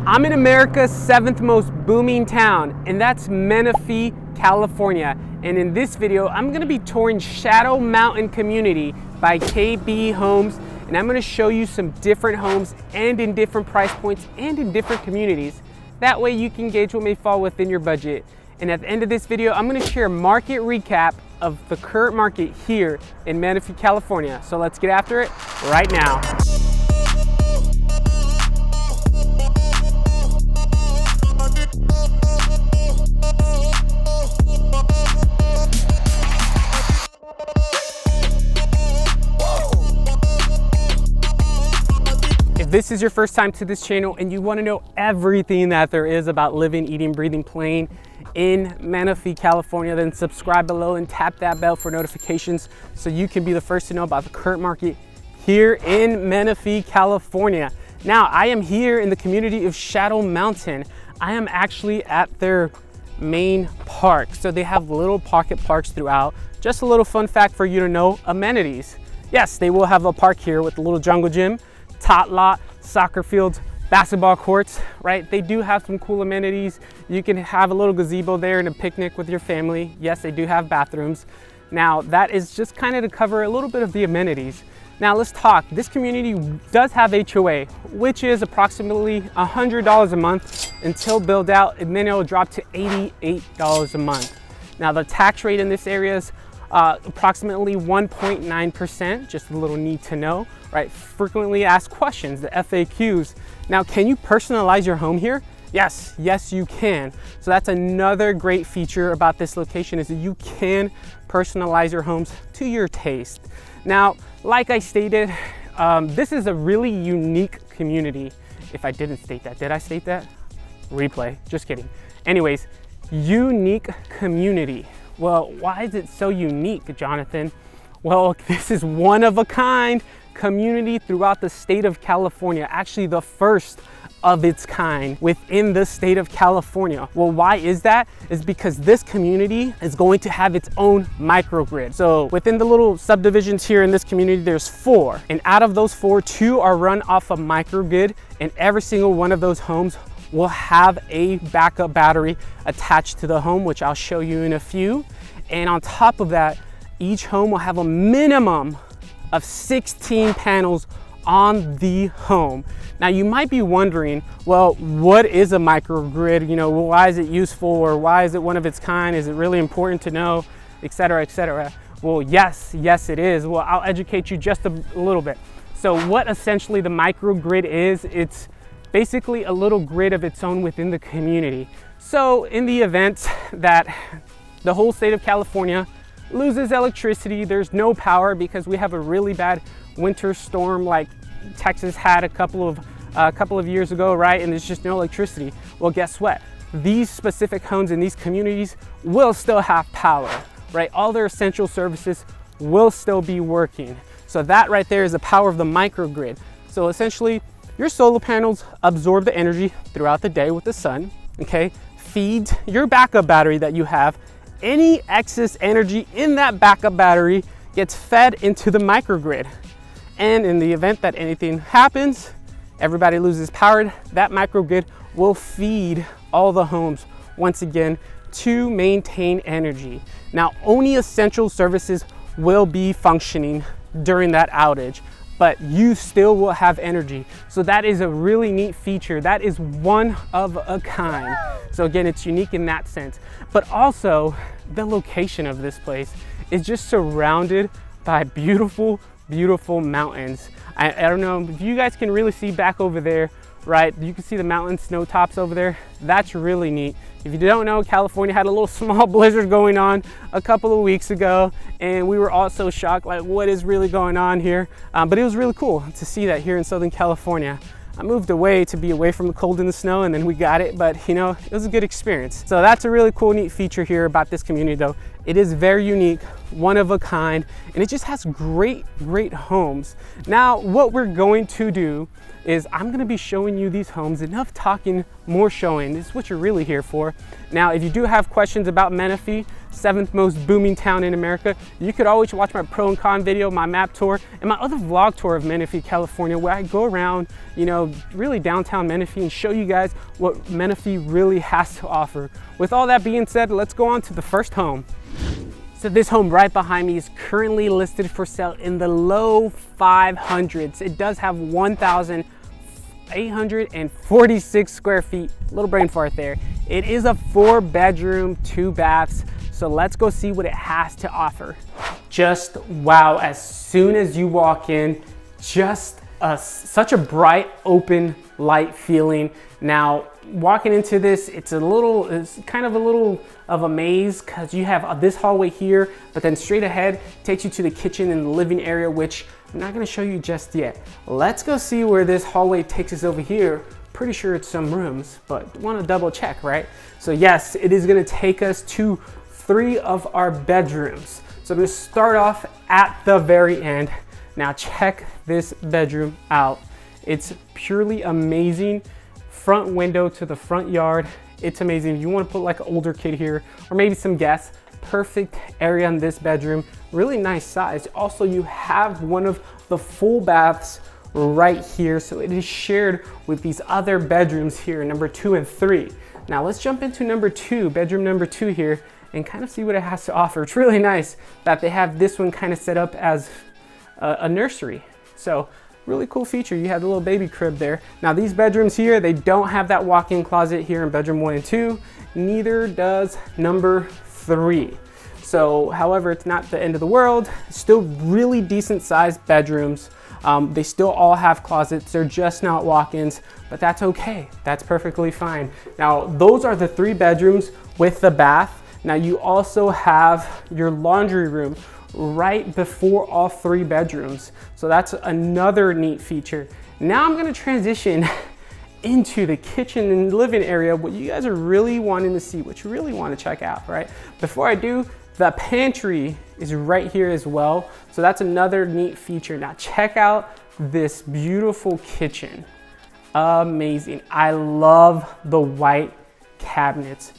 I'm in America's 7th most booming town, and that's Menifee, California. And in this video, I'm gonna be touring Shadow Mountain Community by KB Homes, and I'm gonna show you some different homes and in different price points and in different communities. That way you can gauge what may fall within your budget. And at the end of this video, I'm gonna share a market recap of the current market here in Menifee, California. So let's get after it right now. If this is your first time to this channel and you want to know everything that there is about living, eating, breathing, playing in Menifee, California, then subscribe below and tap that bell for notifications so you can be the first to know about the current market here in Menifee, California. Now, I am here in the community of Shadow Mountain. I am actually at their main park. So they have little pocket parks throughout. Just a little fun fact for you to know, amenities. Yes, they will have a park here with a little jungle gym, tot lot, soccer fields, basketball courts, right? They do have some cool amenities. You can have a little gazebo there and a picnic with your family. Yes, they do have bathrooms. Now, that is just kind of to cover a little bit of the amenities. Now let's talk. This community does have HOA, which is approximately $100 a month until build out, and then it'll drop to $88 a month. Now the tax rate in this area is approximately 1.9%, just a little need to know, right? Frequently asked questions, the FAQs. Now, can you personalize your home here? Yes, you can. So that's another great feature about this location, is that you can personalize your homes to your taste. Now, like I stated, this is a really unique community. If I didn't state that, did I state that? Replay, just kidding. Anyways, unique community. Well, why is it so unique, Jonathan? Well, this is one of a kind community throughout the state of California, actually the first of its kind within the state of California. Well, why is that? Is because this community is going to have its own microgrid. So within the little subdivisions here in this community, there's 4. And out of those 4, 2 are run off a microgrid, and every single one of those homes will have a backup battery attached to the home, which I'll show you in a few. And on top of that, each home will have a minimum of 16 panels on the home. Now you might be wondering, well, what is a microgrid? You know, why is it useful, or why is it one of its kind? Is it really important to know, etc., etc.? Well, yes, it is. Well, I'll educate you just a little bit. So what essentially the microgrid is, it's basically a little grid of its own within the community. So in the event that the whole state of California loses electricity, there's no power because we have a really bad winter storm like Texas had a couple of years ago, right? And there's just no electricity. Well, guess what? These specific homes in these communities will still have power, right? All their essential services will still be working. So that right there is the power of the microgrid. So essentially, your solar panels absorb the energy throughout the day with the sun, okay? Feed your backup battery that you have. Any excess energy in that backup battery gets fed into the microgrid. And in the event that anything happens, everybody loses power, that microgrid will feed all the homes once again to maintain energy. Now, only essential services will be functioning during that outage, but you still will have energy. So that is a really neat feature. That is one of a kind. So again, it's unique in that sense. But also, the location of this place is just surrounded by beautiful mountains. I don't know if you guys can really see back over there, right? You can see the mountain snow tops over there. That's really neat. If you don't know, California had a little small blizzard going on a couple of weeks ago, and we were all so shocked, like, what is really going on here? But it was really cool to see that here in Southern California. I moved away to be away from the cold and the snow, and then we got it, but you know, it was a good experience. So that's a really cool, neat feature here about this community though. It is very unique, one of a kind, and it just has great homes. Now, what we're going to do is I'm gonna be showing you these homes. Enough talking, more showing. This is what you're really here for. Now, if you do have questions about Menifee, 7th most booming town in America. You could always watch my pro and con video, my map tour, and my other vlog tour of Menifee, California, where I go around, really downtown Menifee and show you guys what Menifee really has to offer. With all that being said, let's go on to the first home. So this home right behind me is currently listed for sale in the low 500s. It does have 1,846 square feet. Little brain fart there. It is a 4-bedroom, 2 baths. So let's go see what it has to offer. Just wow, as soon as you walk in, just such a bright, open, light feeling. Now, walking into this, it's kind of a little of a maze because you have this hallway here, but then straight ahead takes you to the kitchen and the living area, which I'm not gonna show you just yet. Let's go see where this hallway takes us over here. Pretty sure it's some rooms, but wanna double check, right? So yes, it is gonna take us to 3 of our bedrooms. So I'm gonna start off at the very end. Now check this bedroom out. It's purely amazing. Front window to the front yard. It's amazing. If you want to put like an older kid here or maybe some guests, perfect area in this bedroom. Really nice size. Also, you have one of the full baths right here. So it is shared with these other bedrooms here, number 2 and 3. Now let's jump into number 2, bedroom number 2 here, and kind of see what it has to offer. It's really nice that they have this one kind of set up as a nursery. So really cool feature. You have the little baby crib there. Now these bedrooms here, they don't have that walk-in closet here in bedroom 1 and 2. Neither does number 3. So, however, it's not the end of the world. Still really decent sized bedrooms. They still all have closets. They're just not walk-ins, but that's okay. That's perfectly fine. Now, those are the 3 bedrooms with the bath. Now you also have your laundry room right before all 3 bedrooms. So that's another neat feature. Now I'm gonna transition into the kitchen and living area, what you guys are really wanting to see, what you really want to check out, right? Before I do, the pantry is right here as well. So that's another neat feature. Now check out this beautiful kitchen. Amazing. I love the white cabinets.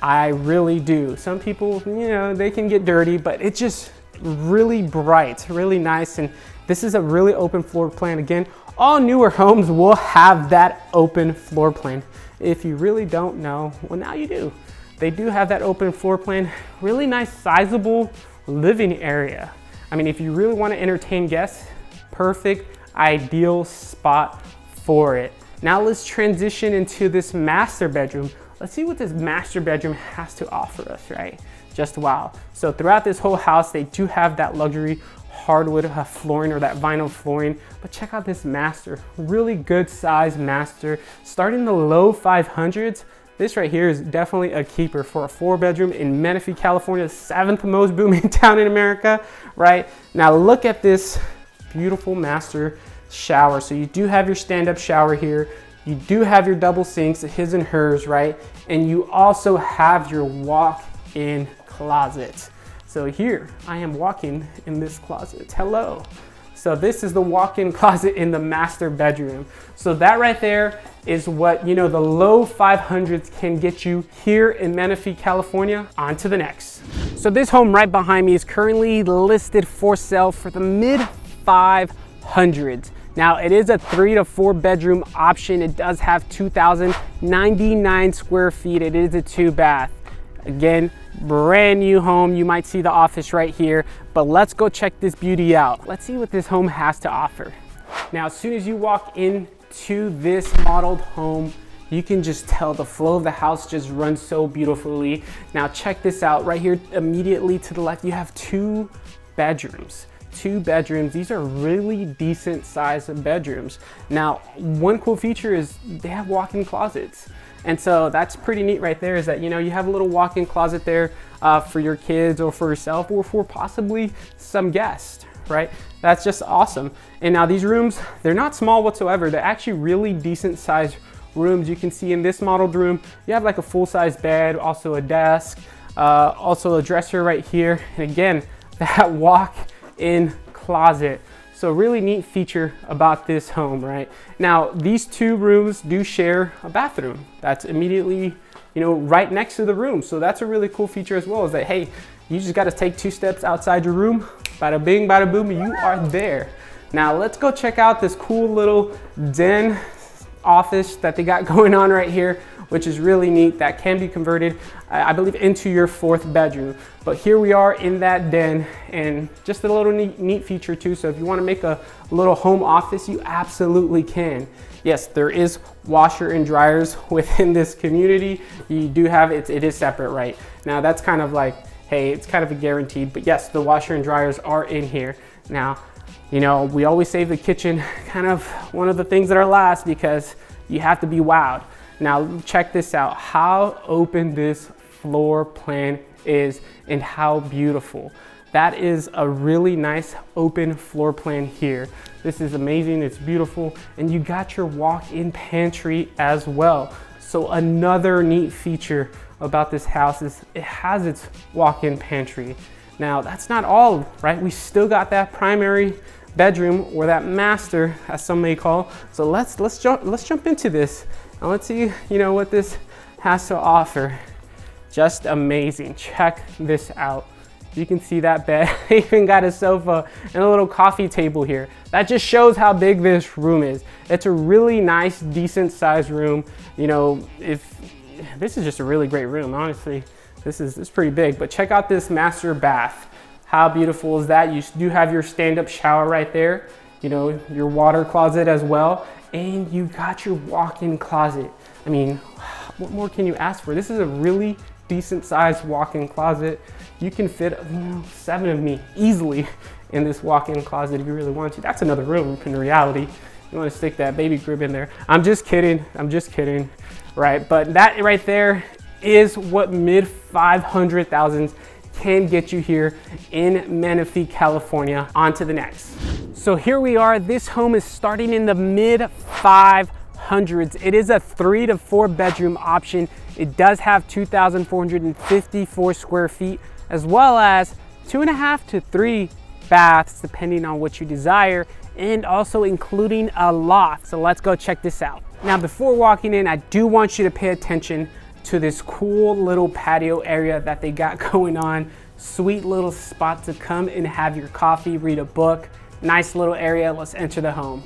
I really do. Some people, they can get dirty, but it's just really bright, really nice. And this is a really open floor plan. Again, all newer homes will have that open floor plan. If you really don't know, well, now you do. They do have that open floor plan. Really nice, sizable living area. I mean, if you really want to entertain guests, perfect, ideal spot for it. Now let's transition into this master bedroom. Let's see what this master bedroom has to offer us, right? Just wow. So throughout this whole house, they do have that luxury hardwood flooring or that vinyl flooring, but check out this master. Really good size master. Starting in the low 500s. This right here is definitely a keeper for a 4-bedroom in Menifee, California, 7th most booming town in America, right? Now look at this beautiful master shower. So you do have your stand-up shower here. You do have your double sinks, his and hers, right? And you also have your walk-in closet. So here I am walking in this closet. Hello. So this is the walk-in closet in the master bedroom. So that right there is what, the low 500s can get you here in Menifee, California. On to the next. So this home right behind me is currently listed for sale for the mid 500s. Now it is a 3 to 4 bedroom option. It does have 2,099 square feet. It is a 2-bath. Again, brand new home. You might see the office right here, but let's go check this beauty out. Let's see what this home has to offer. Now, as soon as you walk into this modeled home, you can just tell the flow of the house just runs so beautifully. Now check this out right here. Immediately to the left, you have 2 bedrooms. 2 bedrooms. These are really decent sized bedrooms. Now, one cool feature is they have walk-in closets. And so that's pretty neat right there, is that, you have a little walk-in closet there for your kids or for yourself or for possibly some guests, right? That's just awesome. And now these rooms, they're not small whatsoever. They're actually really decent sized rooms. You can see in this modeled room, you have like a full-size bed, also a desk, also a dresser right here. And again, that walk-in closet. So really neat feature about this home, right? Now, these two rooms do share a bathroom that's immediately, right next to the room. So that's a really cool feature as well, is that, hey, you just got to take 2 steps outside your room, bada bing, bada boom, you are there. Now let's go check out this cool little den office that they got going on right here, which is really neat. That can be converted, I believe, into your 4th bedroom. But here we are in that den, and just a little neat feature too. So if you want to make a little home office, you absolutely can. Yes, there is washer and dryers within this community. You do have it is separate, right? Now that's kind of like, hey, it's kind of a guaranteed, but yes, the washer and dryers are in here. Now, we always save the kitchen, kind of one of the things that are last, because you have to be wowed. Now check this out, how open this floor plan is and how beautiful. That is a really nice open floor plan here. This is amazing, it's beautiful, and you got your walk-in pantry as well. So another neat feature about this house is it has its walk-in pantry. Now that's not all, right? We still got that primary bedroom, or that master, as some may call. So let's jump into this and let's see, what this has to offer. Just amazing. Check this out. You can see that bed. They even got a sofa and a little coffee table here. That just shows how big this room is. It's a really nice, decent sized room. If this is just a really great room, honestly. This is pretty big, but check out this master bath. How beautiful is that? You do have your stand-up shower right there, your water closet as well, and you got your walk-in closet. I mean, what more can you ask for? This is a really decent sized walk-in closet. You can fit 7 of me easily in this walk-in closet if you really want to. That's another room in reality. You want to stick that baby crib in there. I'm just kidding, right? But that right there is what mid 500,000s can get you here in Menifee, California. On to the next. So here we are. This home is starting in the mid 500s. It is a 3 to 4 bedroom option. It does have 2,454 square feet, as well as 2.5 to 3 baths, depending on what you desire, and also including a loft. So let's go check this out. Now, before walking in, I do want you to pay attention to this cool little patio area that they got going on. Sweet little spot to come and have your coffee, read a book. Nice little area. Let's enter the home.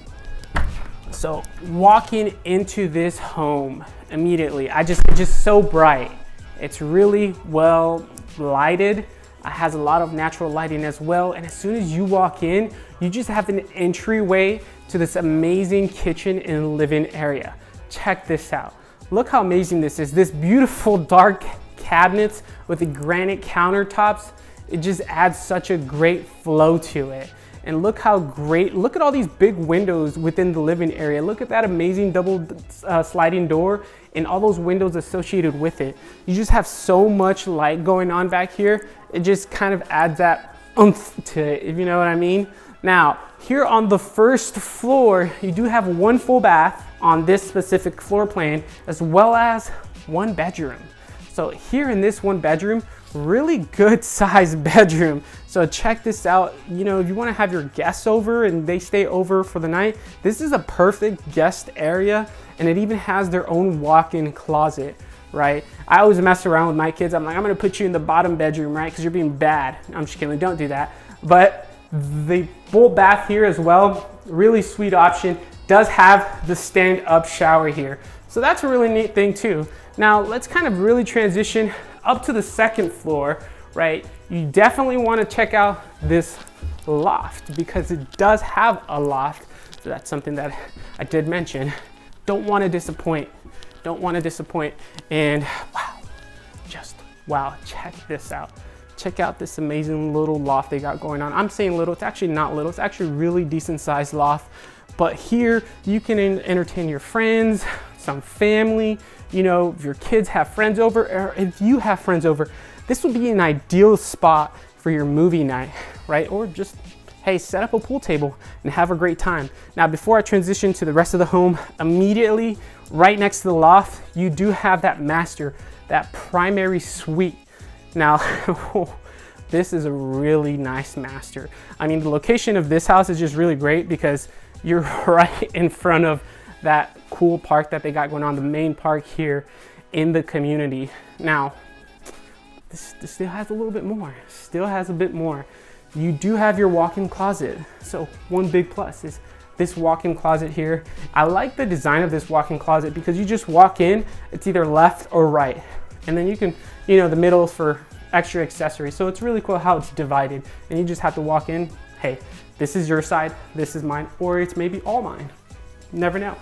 So walking into this home immediately, it's just so bright. It's really well lighted. It has a lot of natural lighting as well. And as soon as you walk in, you just have an entryway to this amazing kitchen and living area. Check this out. Look how amazing this is. This beautiful dark cabinets with the granite countertops. It just adds such a great flow to it. And look at all these big windows within the living area. Look at that amazing double sliding door and all those windows associated with it. You just have so much light going on back here. It just kind of adds that oomph to it, if you know what I mean. Now, here on the first floor, you do have 1 full bath on this specific floor plan, as well as 1 bedroom. So here in this 1 bedroom, really good sized bedroom. So check this out. If you want to have your guests over and they stay over for the night, this is a perfect guest area, and it even has their own walk-in closet, right? I always mess around with my kids. I'm like, I'm gonna put you in the bottom bedroom, right? Because you're being bad. I'm just kidding, don't do that. But the full bath here as well, really sweet option. Does have the stand-up shower here. So that's a really neat thing too. Now let's kind of really transition up to the 2nd floor, right? You definitely want to check out this loft because it does have a loft. So that's something that I did mention. Don't want to disappoint. And wow, check this out. Check out this amazing little loft they got going on. I'm saying little, it's actually not little. It's actually a really decent sized loft. But here you can entertain your friends, some family, if your kids have friends over, or if you have friends over, this would be an ideal spot for your movie night, right? Or just, hey, set up a pool table and have a great time. Now, before I transition to the rest of the home, immediately right next to the loft, you do have that master, that primary suite. Now, this is a really nice master. I mean, the location of this house is just really great because you're right in front of that cool park that they got going on, the main park here in the community. Now, this still has a little bit more, still has a bit more. You do have your walk-in closet. So one big plus is this walk-in closet here. I like the design of this walk-in closet because you just walk in, it's either left or right. And then you can, you know, the middle is for extra accessories. So it's really cool how it's divided and you just have to walk in. Hey, this is your side, this is mine, or it's maybe all mine. Never know.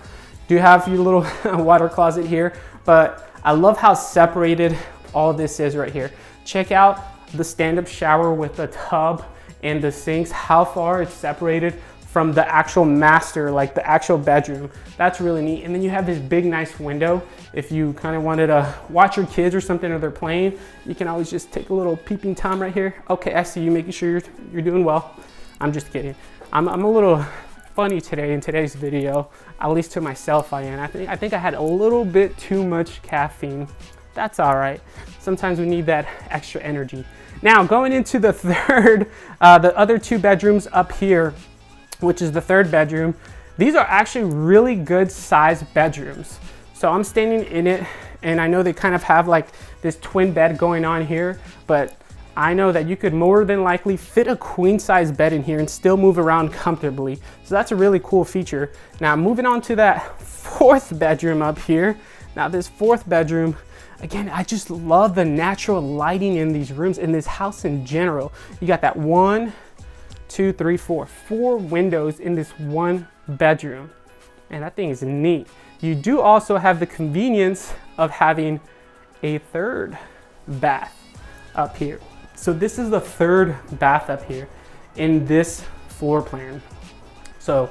Do have your little water closet here, but I love how separated all this is right here. Check out the stand-up shower with the tub and the sinks, how far it's separated from the actual master, like the actual bedroom. That's really neat. And then you have this big, nice window. If you kind of wanted to watch your kids or something, or they're playing, you can always just take a little peeping Tom right here. Okay, I see you, making sure you're doing well. I'm just kidding. I'm a little funny today in today's video, at least to myself I am. I think I had a little bit too much caffeine. That's all right. Sometimes we need that extra energy. Now, going into the third, the other two bedrooms up here, which is the third bedroom. These are actually really good sized bedrooms. So I'm standing in it and I know they kind of have like this twin bed going on here, but I know that you could more than likely fit a queen size bed in here and still move around comfortably. So that's a really cool feature. Now moving on to that fourth bedroom up here. Now this fourth bedroom, again, I just love the natural lighting in these rooms, in this house in general. You got that 1, 2, 3, 4 windows in this one bedroom. And that thing is neat. You do also have the convenience of having a third bath up here. So this is the third bath up here in this floor plan. So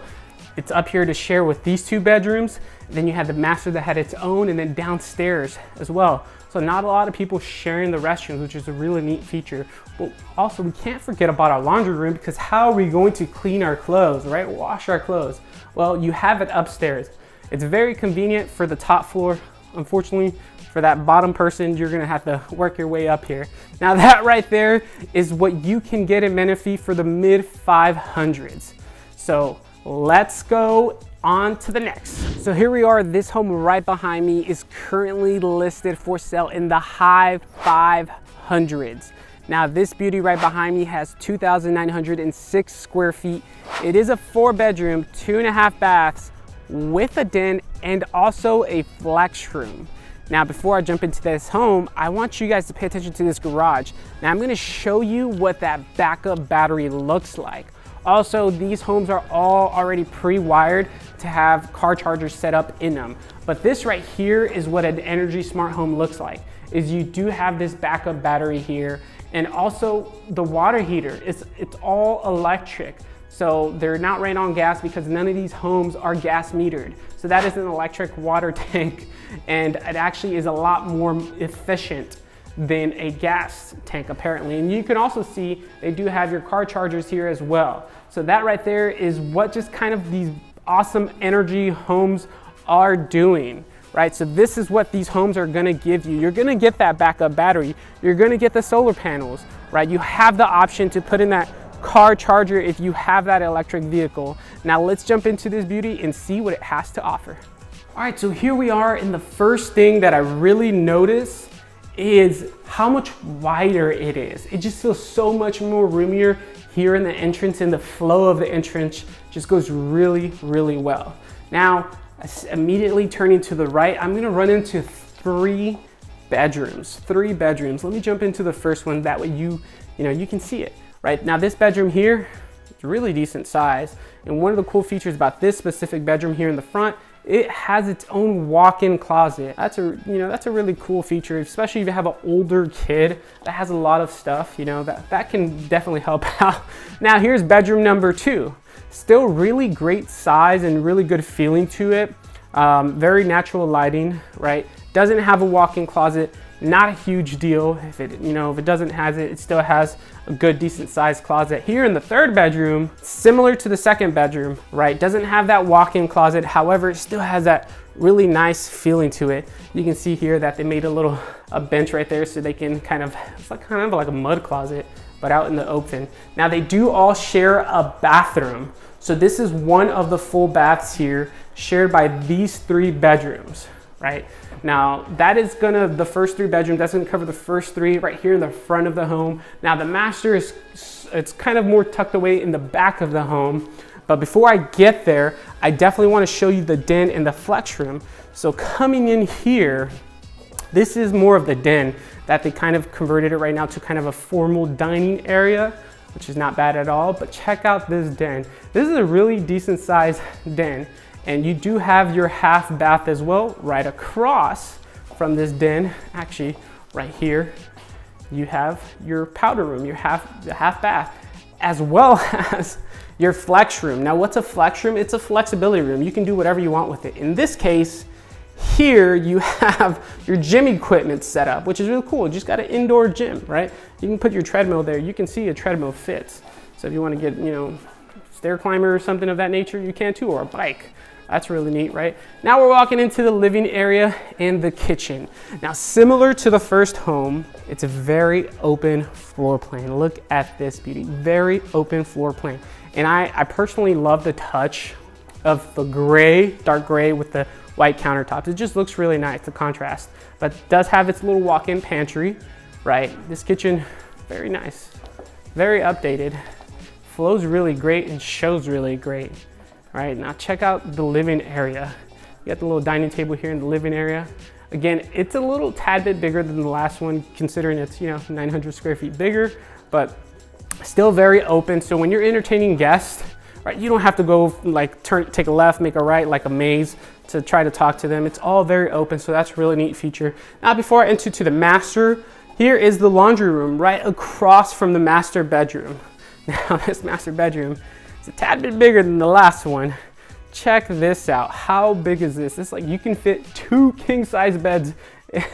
it's up here to share with these two bedrooms. Then you had the master that had its own, and then downstairs as well. So not a lot of people sharing the restrooms, which is a really neat feature. But also we can't forget about our laundry room, because how are we going to clean our clothes, right? Wash our clothes. Well, you have it upstairs. It's very convenient for the top floor. Unfortunately, for that bottom person, you're gonna have to work your way up here. Now that right there is what you can get in Menifee for the mid 500s. So let's go on to the next. So here we are. This home right behind me is currently listed for sale in the high 500s. Now this beauty right behind me has 2,906 square feet. It is a 4-bedroom, 2.5 baths with a den and also a flex room. Now before I jump into this home, I want you guys to pay attention to this garage. Now I'm gonna show you what that backup battery looks like. Also, these homes are all already pre-wired to have car chargers set up in them. But this right here is what an energy smart home looks like, is you do have this backup battery here, and also the water heater. It's all electric. So they're not ran on gas because none of these homes are gas metered. So that is an electric water tank, and it actually is a lot more efficient than a gas tank apparently. And you can also see they do have your car chargers here as well. So that right there is what just kind of these awesome energy homes are doing, right? So this is what these homes are gonna give you. You're gonna get that backup battery. You're gonna get the solar panels, right? You have the option to put in that car charger if you have that electric vehicle. Now let's jump into this beauty and see what it has to offer. All right, so here we are, and the first thing that I really notice is how much wider it is. It just feels so much more roomier here in the entrance, and the flow of the entrance just goes really, really well. Now, immediately turning to the right, I'm gonna run into 3 bedrooms. Let me jump into the first one, that way you can see it. Right now, this bedroom here, it's really decent size. And one of the cool features about this specific bedroom here in the front, it has its own walk-in closet. That's a really cool feature, especially if you have an older kid that has a lot of stuff, that can definitely help out. Now here's bedroom number 2. Still really great size and really good feeling to it. Very natural lighting, right? Doesn't have a walk-in closet. Not a huge deal. If it doesn't have it, it still has a good decent sized closet. Here in the third bedroom, similar to the second bedroom, right? Doesn't have that walk-in closet. However, it still has that really nice feeling to it. You can see here that they made a bench right there so they can it's kind of like a mud closet, but out in the open. Now they do all share a bathroom. So this is one of the full baths here, shared by these 3 bedrooms, right? Now that is the first 3 bedrooms, that's gonna cover the first 3 right here in the front of the home. Now the master it's kind of more tucked away in the back of the home. But before I get there, I definitely wanna show you the den and the flex room. So coming in here, this is more of the den that they kind of converted it right now to kind of a formal dining area, which is not bad at all. But check out this den. This is a really decent sized den. And you do have your half bath as well, right across from this den. Actually, right here, you have your powder room, your half bath, as well as your flex room. Now, what's a flex room? It's a flexibility room. You can do whatever you want with it. In this case, here you have your gym equipment set up, which is really cool. You just got an indoor gym, right? You can put your treadmill there. You can see a treadmill fits. So if you want to get, stair climber or something of that nature, you can too, or a bike. That's really neat, right? Now we're walking into the living area and the kitchen. Now, similar to the first home, it's a very open floor plan. Look at this beauty, very open floor plan. And I personally love the touch of the gray, dark gray with the white countertops. It just looks really nice, the contrast. But it does have its little walk-in pantry, right? This kitchen, very nice, very updated. Flows really great and shows really great. All right, now check out the living area. You got the little dining table here in the living area. Again, it's a little tad bit bigger than the last one, considering it's 900 square feet bigger, but still very open. So when you're entertaining guests, right, you don't have to go take a left, make a right like a maze to try to talk to them. It's all very open, so that's a really neat feature. Now, before I enter to the master, here is the laundry room right across from the master bedroom. Now, this master bedroom, it's a tad bit bigger than the last one. Check this out. How big is this? It's like you can fit 2 king-size beds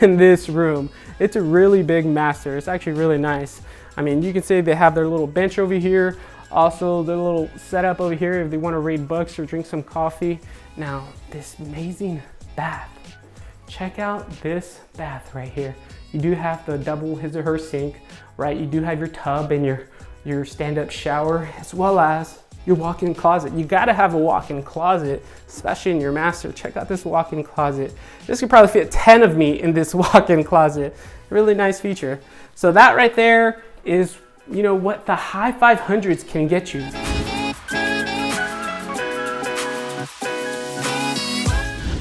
in this room. It's a really big master. It's actually really nice. I mean, you can see they have their little bench over here. Also, their little setup over here if they want to read books or drink some coffee. Now, this amazing bath. Check out this bath right here. You do have the double his or her sink, right? You do have your tub and your stand-up shower, as well as your walk-in closet. You gotta have a walk-in closet, especially in your master. Check out this walk-in closet. This could probably fit 10 of me in this walk-in closet. Really nice feature. So that right there is, what the high 500s can get you.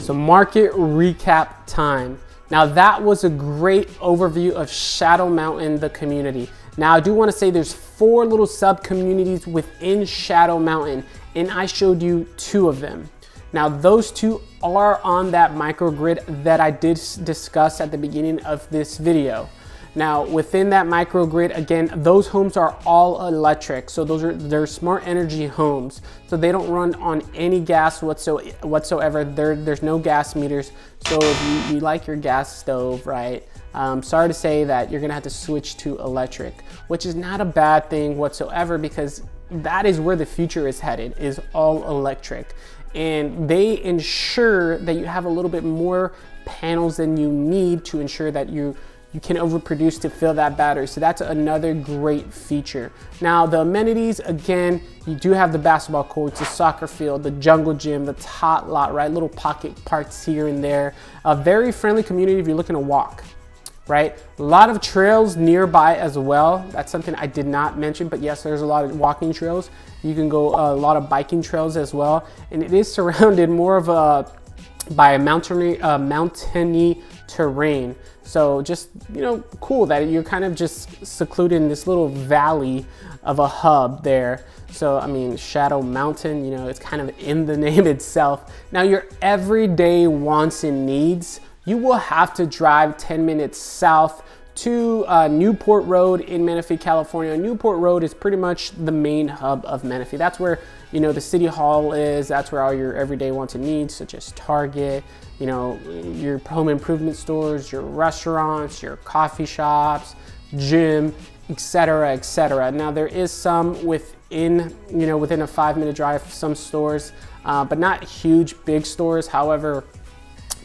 So market recap time. Now that was a great overview of Shadow Mountain, the community. Now I do want to say there's 4 little sub communities within Shadow Mountain, and I showed you 2 of them. Now those 2 are on that microgrid that I did discuss at the beginning of this video. Now within that microgrid, again, those homes are all electric. So they're smart energy homes. So they don't run on any gas whatsoever. There's no gas meters. So if you like your gas stove, right? Sorry to say that you're gonna have to switch to electric, which is not a bad thing whatsoever, because that is where the future is headed, is all electric. And they ensure that you have a little bit more panels than you need to ensure that you can overproduce to fill that battery. So that's another great feature. Now the amenities, again, you do have the basketball courts, the soccer field, the jungle gym, the tot lot, right? Little pocket parks here and there. A very friendly community if you're looking to walk, right? A lot of trails nearby as well. That's something I did not mention, but yes, there's a lot of walking trails. You can go a lot of biking trails as well. And it is surrounded more of by a mountainy terrain. So just, cool that you're kind of just secluded in this little valley of a hub there. So, I mean, Shadow Mountain, it's kind of in the name itself. Now your everyday wants and needs, you will have to drive 10 minutes south to Newport Road in Menifee, California. Newport Road is pretty much the main hub of Menifee. That's where, the city hall is. That's where all your everyday wants and needs, such as Target, your home improvement stores, your restaurants, your coffee shops, gym, etc., etc. Now there is some within a 5-minute drive, some stores, but not huge, big stores. However,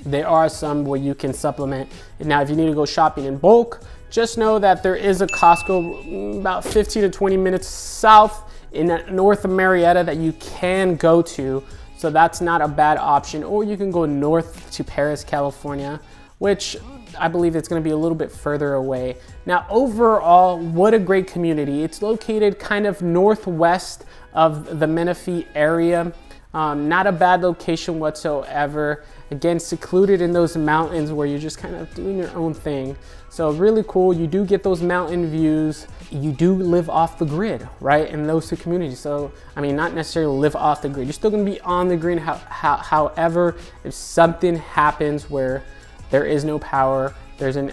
there are some where you can supplement. Now, if you need to go shopping in bulk, just know that there is a Costco about 15 to 20 minutes south in north of Marietta that you can go to. So that's not a bad option. Or you can go north to Paris, California, which I believe it's going to be a little bit further away. Now, overall, what a great community. It's located kind of northwest of the Menifee area. Not a bad location whatsoever. Again, secluded in those mountains where you're just kind of doing your own thing. So really cool. You do get those mountain views. You do live off the grid, right? In those two communities. So, I mean, not necessarily live off the grid. You're still gonna be on the grid. However, if something happens where there is no power, there's an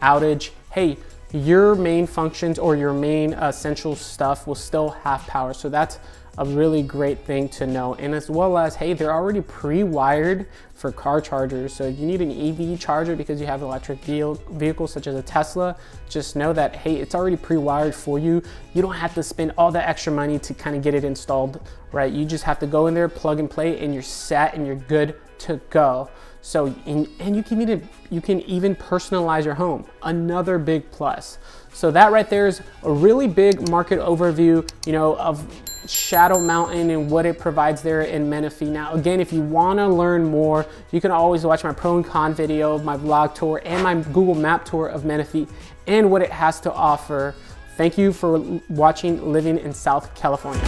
outage, hey, your main functions or your main essential stuff will still have power. So that's a really great thing to know. And as well as, hey, they're already pre-wired for car chargers. So if you need an EV charger because you have an electric vehicle such as a Tesla, just know that, hey, it's already pre-wired for you. You don't have to spend all that extra money to kind of get it installed, right? You just have to go in there, plug and play, and you're set and you're good to go. So, and you can even personalize your home, another big plus. So that right there is a really big market overview, of Shadow Mountain and what it provides there in Menifee. Now, again, if you want to learn more, you can always watch my pro and con video, my vlog tour, and my Google Map tour of Menifee and what it has to offer. Thank you for watching Living in South California.